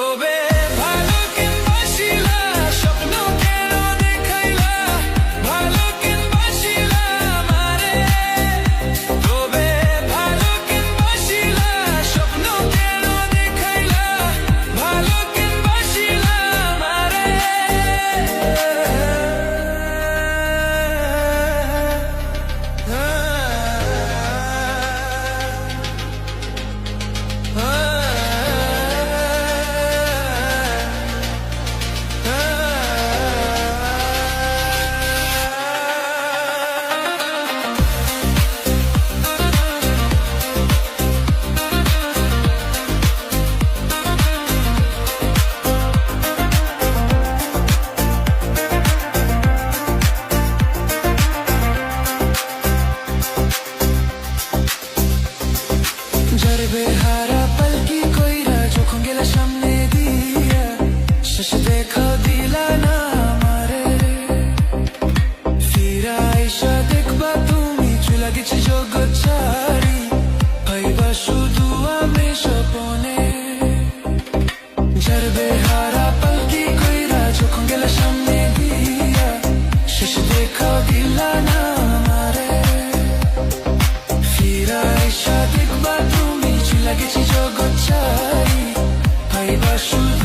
তবে ভালো কেনবাসিলা স্বপ্ন কেন দেখাইলা ভালো কেনবাসিলা আমারে তবে ভালো কেনবাসিলা স্বপ্ন কেন দেখাইলা ভালো কেনবাসিলা আমারে বেহারা পালকি কইরা যখন গেলা সামনে দিয়া শেষ দেখা দিলা না আমারে ফিরা আইসা দেখবা তুমি চুলা গেছি জগৎ ছাড়ি ভাইবা শুধু আমি স্বপনে যার বেহারা পালকি কইরা যখন গেলা সামনে দিয়া শেষ দেখা দিলা না আমারে ফিরা আইসা দেখবা তুমি লাগেছি জগৎ ছাড়ি ভাইবা শুধু